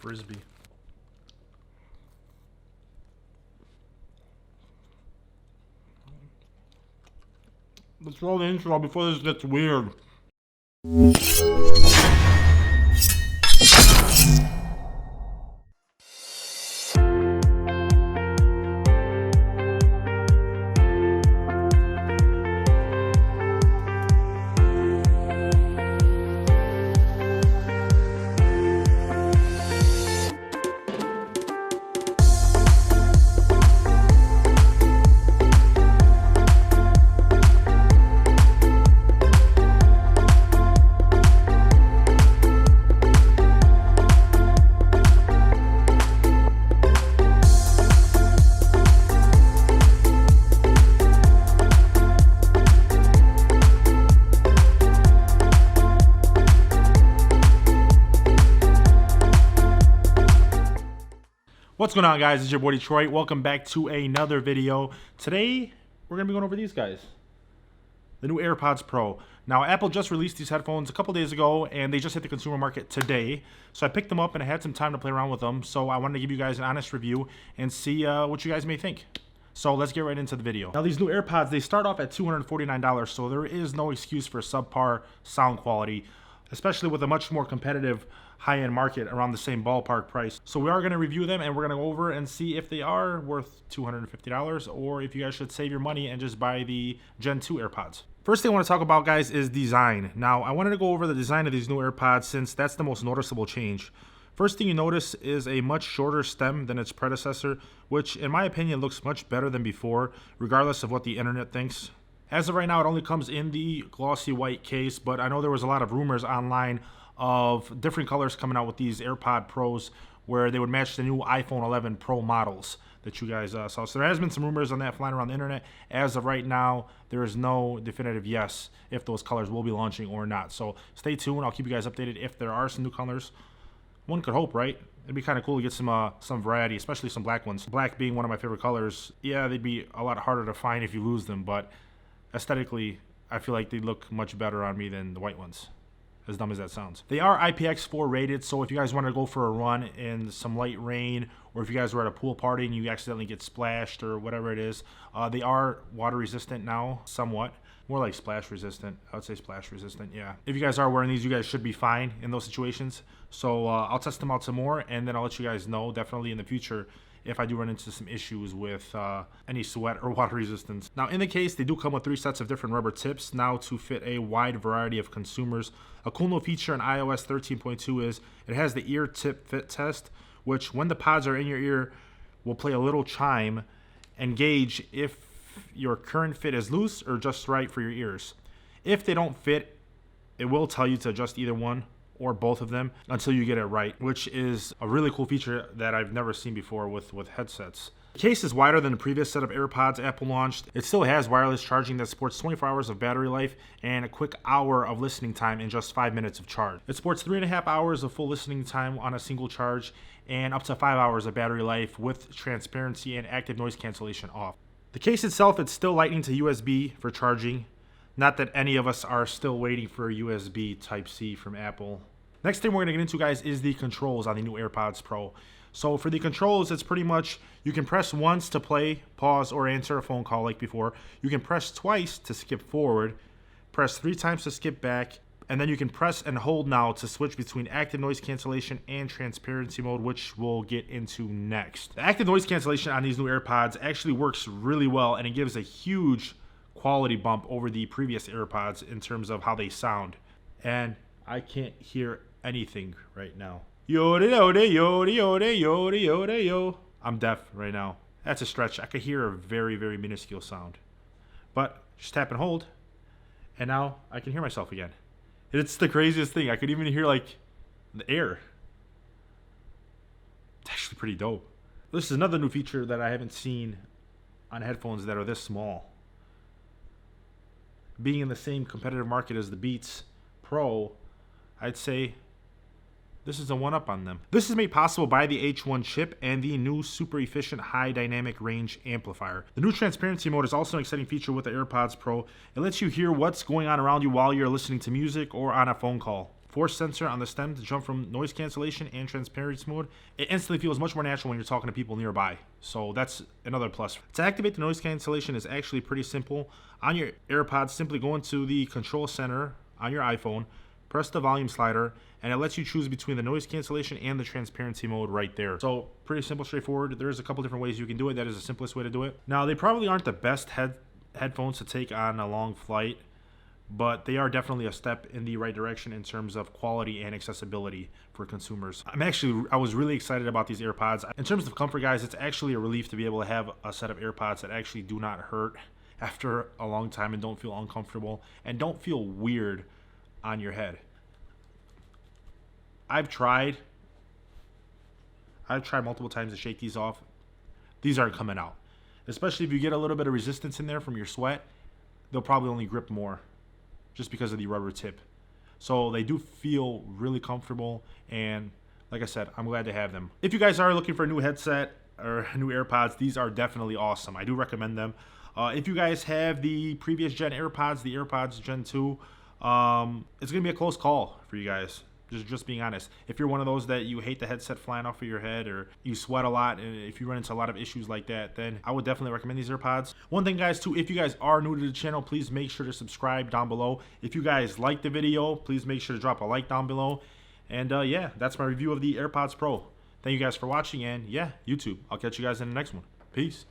Frisbee. Let's roll the intro before this gets weird. What's going on, guys? It's your boy Detroit. Welcome back to another video. Today we're gonna be going over these guys, the new AirPods Pro. Now, Apple just released these headphones a couple days ago and they just hit the consumer market today, so I picked them up and I had some time to play around with them, so I wanted to give you guys an honest review and see what you guys may think. So let's get right into the video. Now, these new AirPods, they start off at $249, so there is no excuse for subpar sound quality, especially with a much more competitive high-end market around the same ballpark price. So we are going to review them and we're going to go over and see if they are worth $250 or if you guys should save your money and just buy the Gen 2 AirPods. First thing I want to talk about, guys, is design. Now, I wanted to go over the design of these new AirPods since that's the most noticeable change. First thing you notice is a much shorter stem than its predecessor, which in my opinion looks much better than before, regardless of what the internet thinks. As of right now, it only comes in the glossy white case, but I know there was a lot of rumors online of different colors coming out with these AirPod Pros where they would match the new iPhone 11 Pro models that you guys saw. So there has been some rumors on that flying around the internet. As of right now, there is no definitive yes if those colors will be launching or not. So stay tuned. I'll keep you guys updated if there are some new colors. One could hope, right? It'd be kind of cool to get some variety, especially some black ones. Black being one of my favorite colors. Yeah, they'd be a lot harder to find if you lose them, but aesthetically, I feel like they look much better on me than the white ones, as dumb as that sounds. They are IPX4 rated, so if you guys want to go for a run in some light rain, or if you guys were at a pool party and you accidentally get splashed or whatever it is, they are water resistant now, somewhat. More like splash resistant. I would say splash resistant, yeah. If you guys are wearing these, you guys should be fine in those situations. So I'll test them out some more, and then I'll let you guys know definitely in the future if I do run into some issues with any sweat or water resistance. Now, in the case, they do come with 3 sets of different rubber tips now to fit a wide variety of consumers. A cool new feature in iOS 13.2 is it has the ear tip fit test, which when the pods are in your ear will play a little chime and gauge if your current fit is loose or just right for your ears. If they don't fit, it will tell you to adjust either one or both of them until you get it right, which is a really cool feature that I've never seen before with headsets. The case is wider than the previous set of AirPods Apple launched. It still has wireless charging that supports 24 hours of battery life and a quick hour of listening time in just 5 minutes of charge. It supports 3.5 hours of full listening time on a single charge and up to 5 hours of battery life with transparency and active noise cancellation off. The case itself, it's still Lightning to USB for charging. Not that any of us are still waiting for USB Type-C from Apple. Next thing we're going to get into, guys, is the controls on the new AirPods Pro. So for the controls, it's pretty much you can press once to play, pause, or answer a phone call like before. You can press twice to skip forward, press 3 times to skip back, and then you can press and hold now to switch between active noise cancellation and transparency mode, which we'll get into next. The active noise cancellation on these new AirPods actually works really well, and it gives a huge quality bump over the previous AirPods in terms of how they sound. And I can't hear anything right now. Yo-de yo-de yo-de yo-de yo-de yo-de yo. I'm deaf right now. That's a stretch. I could hear a very, very minuscule sound. But just tap and hold, and now I can hear myself again. It's the craziest thing. I could even hear like the air. It's actually pretty dope. This is another new feature that I haven't seen on headphones that are this small. Being in the same competitive market as the Beats Pro, I'd say this is a one-up on them. This is made possible by the H1 chip and the new super efficient high dynamic range amplifier. The new transparency mode is also an exciting feature with the AirPods Pro. It lets you hear what's going on around you while you're listening to music or on a phone call. force sensor on the stem to jump from noise cancellation and transparency mode. It instantly feels much more natural when you're talking to people nearby. So that's another plus. To activate the noise cancellation is actually pretty simple. On your AirPods, simply go into the control center on your iPhone, press the volume slider, and it lets you choose between the noise cancellation and the transparency mode right there. So pretty simple, straightforward. There's a couple different ways you can do it. That is the simplest way to do it. Now, they probably aren't the best headphones to take on a long flight, but they are definitely a step in the right direction in terms of quality and accessibility for consumers. I was really excited about these AirPods. In terms of comfort, guys, it's actually a relief to be able to have a set of AirPods that actually do not hurt after a long time and don't feel uncomfortable and don't feel weird on your head. I've tried multiple times to shake these off. These aren't coming out. Especially if you get a little bit of resistance in there from your sweat, they'll probably only grip more just because of the rubber tip. So they do feel really comfortable, and like I said, I'm glad to have them. If you guys are looking for a new headset or new AirPods, these are definitely awesome. I do recommend them. If you guys have the previous gen AirPods, the AirPods Gen 2, it's gonna be a close call for you guys. Just being honest. If you're one of those that you hate the headset flying off of your head, or you sweat a lot, and if you run into a lot of issues like that, then I would definitely recommend these AirPods. One thing, guys, too, if you guys are new to the channel, please make sure to subscribe down below. If you guys like the video, please make sure to drop a like down below. And yeah, that's my review of the AirPods Pro. Thank you guys for watching, and yeah, YouTube. I'll catch you guys in the next one. Peace.